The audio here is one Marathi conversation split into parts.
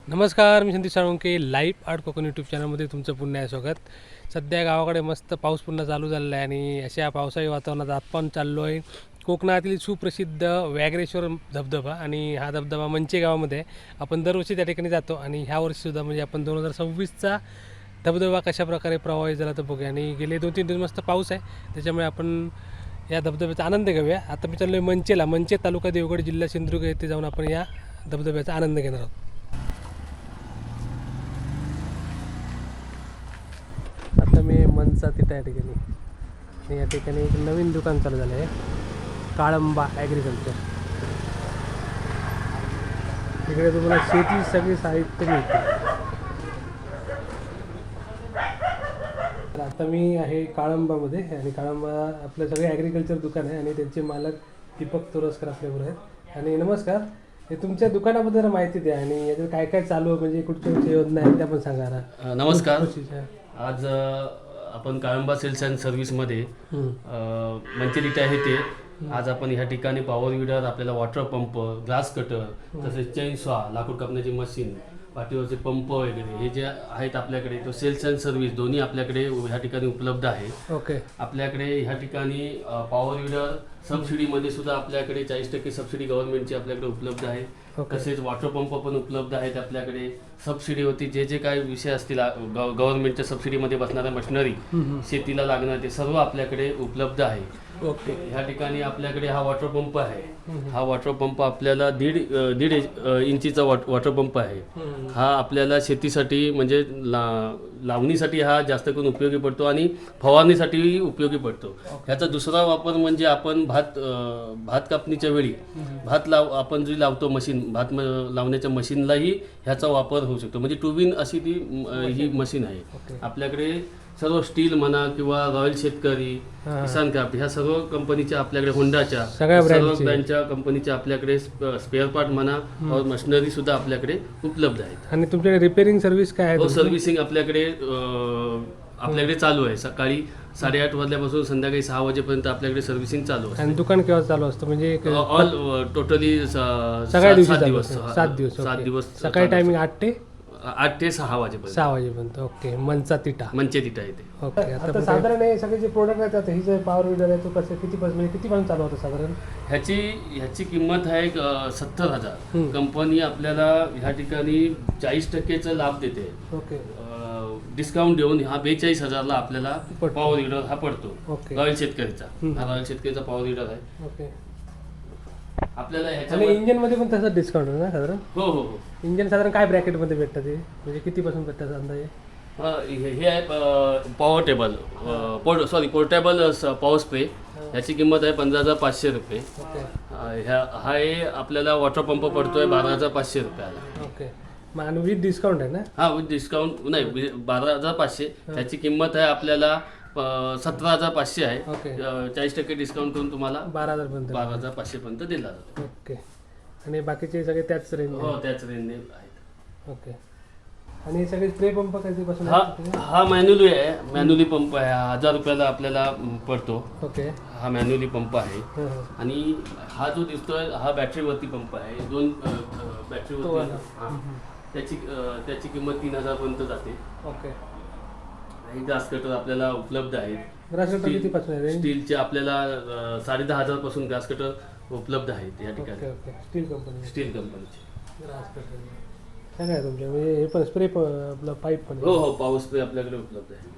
नमस्कार, मी Sandeep Salunke. Life Art Konkan YouTube चॅनलमध्ये तुमचं पुन्हा स्वागत. सध्या गावाकडे मस्त पाऊस पुन्हा चालू झालेला आहे आणि अशा पावसाळी वातावरणात आपण चाललो आहे कोकणातील सुप्रसिद्ध व्याघ्रेश्वर धबधबा. आणि हा धबधबा मंचे गावामध्ये आहे. आपण दरवर्षी त्या ठिकाणी जातो आणि ह्या वर्षीसुद्धा म्हणजे आपण 2026चा धबधबा कशाप्रकारे प्रभावित झाला तर बघूया. आणि गेले 2-3 दिवस मस्त पाऊस आहे, त्याच्यामुळे आपण या धबधब्याचा आनंद घेऊया. आता मी चाललो आहे मंचेला. मंचे तालुका देवगड, जिल्हा सिंधुदुर्ग येथे जाऊन आपण या धबधब्याचा आनंद घेणार आहोत. आता मी मनसा तिथं या ठिकाणी आणि या ठिकाणी एक नवीन दुकान चालू झालं आहे, काळंबा ॲग्रिकल्चर. तिकडे तुम्हाला शेती सगळी साहित्य मिळते. आता मी आहे काळंबामध्ये आणि काळंबा आपलं सगळे ॲग्रिकल्चर दुकान आहे आणि त्यांचे मालक दीपक तोरसकर आपल्याबरोबर आहेत. आणि नमस्कार, हे तुमच्या दुकानाबद्दल माहिती द्या आणि याच्यात काय काय चालू आहे, म्हणजे कुठच्या योजना आहेत त्या पण सांगा ना. नमस्कार. आज आपण काळंबा सेल्स अँड सर्व्हिसमध्ये मंचेलिटा आहे ते आज आपण ह्या ठिकाणी पॉवर विडर, आपल्याला वॉटर पंप, ग्रास कटर, तसेच चेनसॉ, लाकूड कापण्याची मशीन, पाठीवरचे पंप वगैरे हे जे आहेत आपल्याकडे, तो सेल्स अँड सर्व्हिस दोन्ही आपल्याकडे ह्या ठिकाणी उपलब्ध आहे. ओके. आपल्याकडे ह्या ठिकाणी पॉवर विडर सबसिडीमध्ये सुद्धा आपल्याकडे 40% सबसिडी गव्हर्नमेंटची आपल्याकडे उपलब्ध आहे. तसेच वॉटर पंप पण उपलब्ध आहेत आपल्याकडे. सबसिडीवरती जे जे काही विषय असतील गव्हर्नमेंटच्या सबसिडीमध्ये बसणाऱ्या मशिनरी, शेतीला लागणार ते सर्व आपल्याकडे उपलब्ध आहे. ओके. ह्या ठिकाणी आपल्याकडे हा वॉटर पंप आहे. हा वॉटर पंप आपल्याला दीड इंचीचा वॉटर पंप आहे. हा आपल्याला शेतीसाठी म्हणजे लावणीसाठी हा जास्त करून उपयोगी पडतो आणि फवारणीसाठीही उपयोगी पडतो. ह्याचा दुसरा वापर म्हणजे आपण भात कापणीच्या वेळी आपण जी लावतो मशीन, भात लावण्याच्या मशीनलाही ह्याचा वापर होऊ शकतो. म्हणजे टूबिन अशी ती ही मशीन आहे. आपल्याकडे सर्व स्टील म्हणा किंवा रॉयल शेतकरी, किसान क्राफ्ट ह्या सर्व कंपनीच्या आपल्याकडे, होंडाच्या सर्व ब्रँडच्या कंपनीच्या आपल्याकडे स्पेअर पार्ट म्हणा और मशिनरी सुद्धा आपल्याकडे उपलब्ध आहेत. आणि तुमच्याकडे रिपेअरिंग सर्व्हिस काय आहे? सर्व्हिसिंग आपल्याकडे चालू आहे. सकाळी 8:30 वाजल्यापासून संध्याकाळी 6 वाजेपर्यंत आपल्याकडे सर्व्हिसिंग चालू आहे. आणि दुकान केव्हा चालू असतं? म्हणजे ऑल टोटली सगळ्या दिवशी 7 दिवस. सकाळी टायमिंग 8 ते 6 वाजेपर्यंत. 6 वाजेपर्यंत. ओके. मंचे तिटा येते. ओके. आता साधारण हे सगळे जे प्रोडक्ट आहेत, आता ही जे पॉवर विडर आहे तो कसं कितीपासून चालू होतं साधारण? ह्याची किंमत आहे 70,000. कंपनी आपल्याला ह्या ठिकाणी 40%चा लाभ देते. ओके. डिस्काउंट देऊन हा 42,000ला आपल्याला पॉवर विडर हा पडतो. ओके. रॉयल शेतकरीचा पॉवर विडर आहे. ओके. आपल्याला आणि इंजिन मध्ये पण तसं डिस्काउंट आहे ना साधारण? हो. इंजिन साधारण काय ब्रॅकेट मध्ये भेटतं ते, म्हणजे कितीपासून भेटतात अंदाजे? हे आहे पोर्टेबल पॉवर स्प्रे. ह्याची किंमत आहे 15,500 रुपये. हा आहे आपल्याला वॉटर पंप पडतोय 12,500 रुपयाला. ओके. आणि विथ डिस्काउंट आहे ना? हा, विथ डिस्काउंट नाही, 12,500. त्याची किंमत आहे आपल्याला 17,500 आहे. 40% डिस्काउंट करून तुम्हाला 12,500 पर्यंत दिला जातो. ओके. आणि बाकीचे सगळे त्याच रेंज? हो, त्याच रेंजने आहेत. ओके. आणि सगळे स्प्रे पंप कधीपासून? हा मॅन्युअली आहे. मॅन्युअली पंप आहे. 1,000 रुपयाला आपल्याला पडतो. ओके. हा मॅन्युअली पंप आहे. आणि हा जो दिसतोय हा बॅटरीवरती पंप आहे. 2 बॅटरीवरती. त्याची किंमत 3,000 पर्यंत जाते. ओके. ग्रास कटर आपल्याला उपलब्ध आहेत. ग्रास कटर कितीपासून आहे? स्टीलचे आपल्याला 10,500 पासून ग्रास कटर उपलब्ध आहेत या ठिकाणी. स्टील कंपनीचे ग्रास कटर काय आहे तुमच्या? म्हणजे हे पण स्प्रे आपला पाईप पण? हो, पॉवर स्प्रे आपल्याकडे उपलब्ध आहे.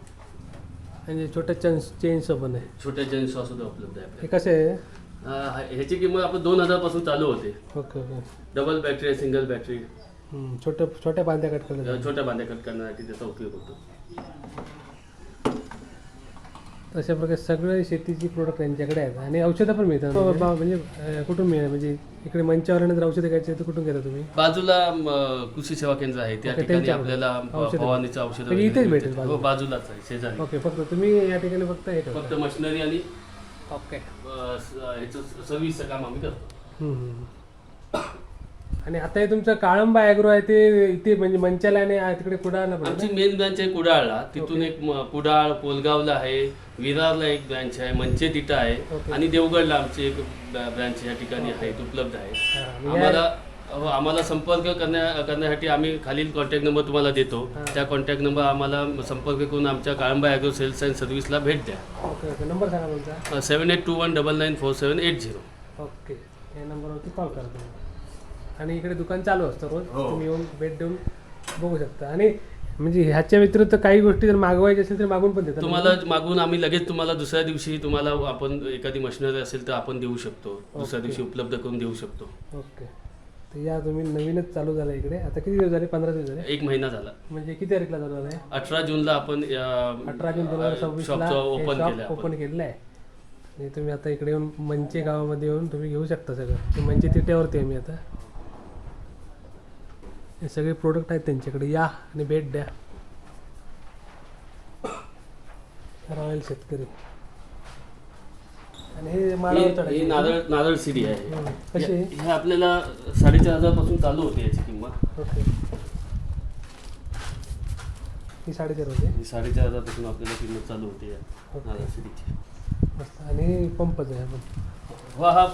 आणि छोट्या चेन्स पण आहे? छोट्या चेन्सॉ सुद्धा उपलब्ध आहे. हे कसे आहे? ह्याची किंमत आपण 2,000 पासून चालू होते. ओके. डबल बॅटरी आहे, सिंगल बॅटरी. छोट्या बांध्या कट करण्यासाठी त्याचा उपयोग होतो. अशा प्रकारे सगळे शेतीची प्रोडक्ट त्यांच्याकडे आहेत. आणि औषधं पण मिळतात म्हणजे कुठून मिळेल? म्हणजे इकडे मंचावर जर औषधं घ्यायचे तर कुठून घेता तुम्ही? बाजूला कृषी सेवा केंद्र आहे, त्या ठिकाणी आपल्याला फवारणीचं औषध इथेच भेटेल? बाजूलाच आहे, शेजारी. ओके. फक्त तुम्ही या ठिकाणी फक्त मशिनरी आणि ओके सर्व्हिसचं काम आम्ही करतो. आणि आता हे तुमचं काळंबा ॲग्रो आहे ते इथे म्हणजे मंचाला आणि तिकडे कुडाळला? आमची मेन ब्रँच आहे कुडाळला. तिथून एक कुडाळ, पोलगावला आहे, विरारला एक ब्रँच आहे, मंचे तिटा आहे आणि देवगडला आमची एक ब्रँच या ठिकाणी आहेत, उपलब्ध आहे. आम्हाला आम्हाला संपर्क करण्यासाठी आम्ही खालील कॉन्टॅक्ट नंबर तुम्हाला देतो. त्या कॉन्टॅक्ट नंबर आम्हाला संपर्क करून आमच्या काळंबा ॲग्रो सेल्स अँड सर्व्हिसला भेट द्या. ओके ओके, नंबर सांगा तुमचा. 7821994780. ओके, या नंबरवरती कॉल करा तुम्ही. आणि इकडे दुकान चालू असतं रोज, तुम्ही येऊन भेट देऊन बघू शकता. आणि म्हणजे ह्याच्या व्यतिरिक्त काही गोष्टी जर मागवायच्या असेल तर मागून पण देतात तुम्हाला मागून आम्ही लगेच तुम्हाला दुसऱ्या दिवशी तुम्हाला आपण एखादी मशिनरी असेल तर आपण देऊ शकतो. दुसऱ्या दिवशी उपलब्ध करून देऊ शकतो. ओके, तर या तुम्ही नवीनच चालू झालं इकडे. आता किती दिवस झाले? 15 दिवस झाले. 1 महिना झाला. म्हणजे किती तारीखला चालू झालं आहे? 18 जूनला आपण 18 जून 2026 शॉपचं ओपन केलेलं आहे. आणि तुम्ही आता इकडे येऊन मंचे गावामध्ये येऊन तुम्ही घेऊ शकता सगळं. मंचे तिट्यावरती आहे मी आता. हे सगळे प्रोडक्ट आहेत त्यांच्याकडे, या आणि भेट द्या. रॉयल शेतकरी. आणि हे माळावर ही चढायची नारळ सीडी आहे. कशी आहे? हे आपल्याला 4,500 पासून चालू होते याची किंमत. ओके, ही 4.5 होते. 4,500 पासून आपल्याला किंमत चालू होते या नारळ सीडीची. मस्त. आणि पंपच आहे आपण. हा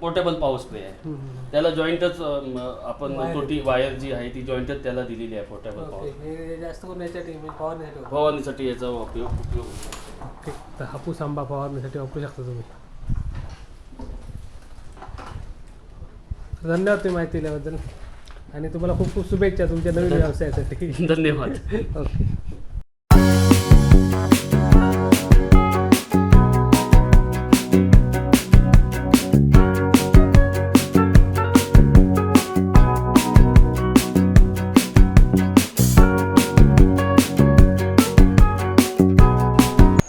पोर्टेबल पॉवर स्प्रे आहे. त्याला जॉईंटच आपण तोटी वायर जी आहे ती जॉईंटच त्याला दिलेली आहे. पोर्टेबल पॉवर हे जास्त करून याच्यासाठी फवारण्यासाठी. फवारणीसाठी याचा उपयोग होतो. ओके, तर हापूस आंबा फवारण्यासाठी वापरू शकता तुम्ही. धन्यवाद तुम्ही माहिती दिल्याबद्दल. आणि तुम्हाला खूप खूप शुभेच्छा तुमच्या नवीन व्यवसायासाठी. धन्यवाद. ओके.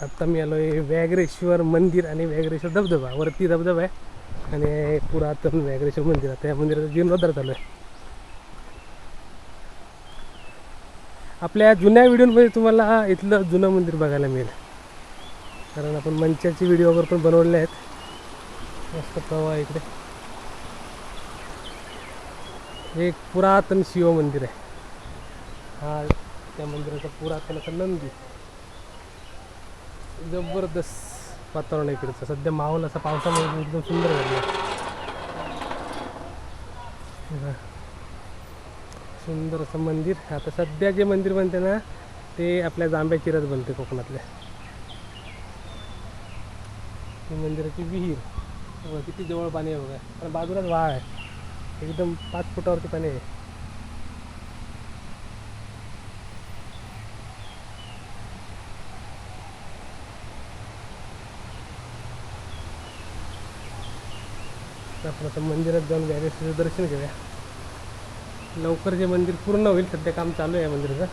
आता मी आलो आहे व्याघ्रेश्वर मंदिर आणि व्याघ्रेश्वर धबधबा. वरती धबधबा आहे आणि पुरातन व्याघ्रेश्वर मंदिर. आता या मंदिराचा जीर्णोद्धार चालू आहे. आपल्या जुन्या व्हिडिओमध्ये तुम्हाला इथलं जुनं मंदिर बघायला मिळेल, कारण आपण मंचाचे व्हिडिओ वगैरे पण बनवलेले आहेत. मस्त प्रवाह इकडे. एक पुरातन शिव मंदिर आहे. हा त्या मंदिराचा पुरातन असा नंदी. जबरदस्त वातावरण आहे इकडचं. सध्या माहोल असा पावसामुळे एकदम सुंदर झाला. सुंदर असं मंदिर. आता सध्या जे मंदिर बनते ना ते आपल्या जांभ्या चिऱ्यात बनते कोकणातल्या. ही मंदिराची विहीर बघा, किती जवळ पाणी आहे बघा. आणि बाजूलाच वाळ आहे. एकदम 5 फुटावरती पाणी आहे. आपण आता मंदिरात जाऊन व्याघ्रेश्वराचं दर्शन घेऊया. लवकर जे मंदिर पूर्ण होईल. सध्या काम चालू आहे मंदिराचं.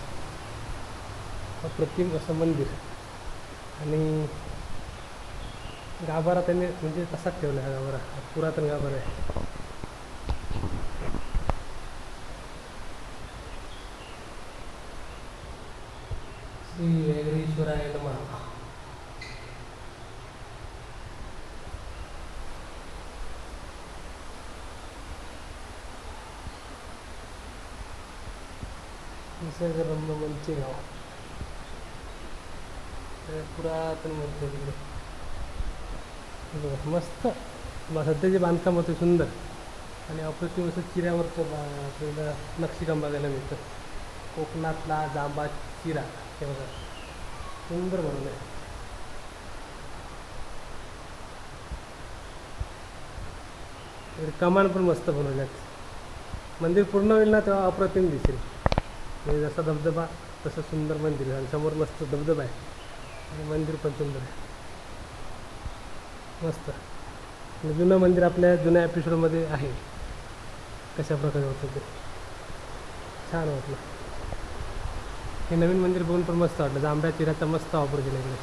अप्रतिम असं मंदिर. आणि गाभारा त्यांनी म्हणजे तसाच ठेवला आहे. गाभारा पुरातन गाभारा आहे. श्री व्याघ्रेश्वराय नमः. निसर्गरम्य मंचे गाव. पुरातन मूर्ती तिकडे बघा. मस्त. सध्याचे बांधकाम होते सुंदर. आणि अप्रतिम असं चिऱ्यावरचं आपल्याला नक्षीकाम बघायला मिळतं. कोकणातला जांभा चिरा हे बघा, सुंदर बनवलं आहे. कमान पण मस्त बनवल्यात. मंदिर पूर्ण होईल ना तेव्हा अप्रतिम दिसेल. म्हणजे जसा धबधबा तसं सुंदर मंदिर आहे. आणि समोर मस्त धबधबा आहे आणि मंदिर पण सुंदर आहे. मस्त. आणि जुनं मंदिर आपल्या जुन्या एपिसोडमध्ये आहे. कशा प्रकारे होतं ते छान वाटलं. हे नवीन मंदिर बघून पण मस्त वाटलं. जांभ्या चिऱ्याचा मस्त वापर केला इकडे.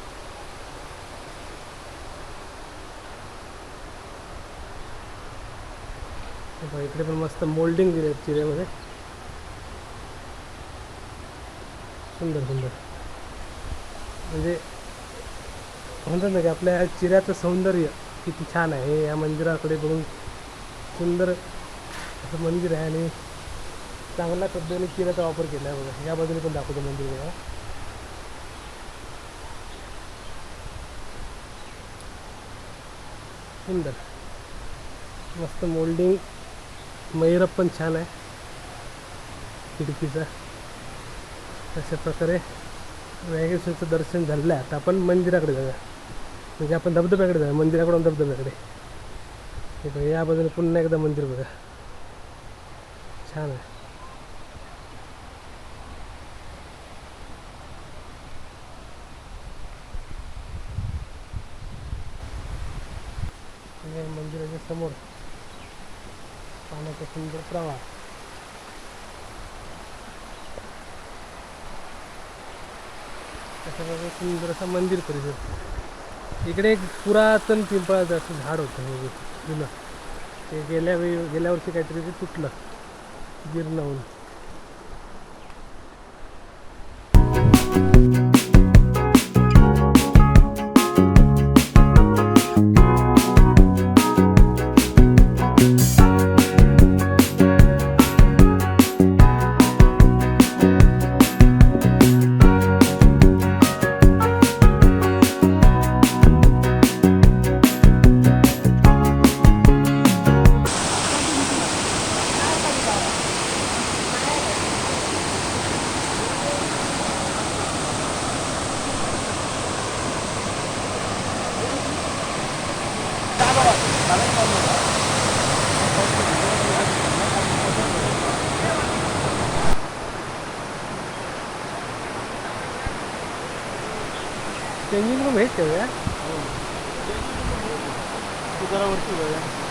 इकडे पण मस्त मोल्डिंग दिले चिऱ्यामध्ये. सुंदर सुंदर. म्हणजे म्हणतात ना की आपल्या चिऱ्याचं सौंदर्य किती छान आहे. हे या मंदिराकडे बघून सुंदर असं मंदिर आहे. आणि चांगल्या पद्धतीने चिऱ्याचा वापर केला आहे बघा. या बाजूने पण दाखवतो मंदिर बघा. सुंदर मस्त मोल्डिंग मैरप पण छान आहे खिडकीचा. अशा प्रकारे व्याघ्रेश्वरचं दर्शन झालेलं आहे. आता आपण मंदिराकडे जाऊया, म्हणजे आपण धबधब्याकडे जाऊया, मंदिराकडून धबधब्याकडे. हे बघा, या बाजूने पुन्हा एकदा मंदिर बघा, छान आहे. मंदिराच्या समोर पाण्याचा सुंदर प्रवाह. अशा प्रकारे सुंदर असा मंदिर परिसर. इकडे एक पुरातन पिंपळाचं असं झाड होतं म्हणजे जुनं, ते गेल्या वर्षी काहीतरी ते तुटलं, जीर्ण होऊन. चेंजिंग रूम आहेत का? जरा वरती जाऊया.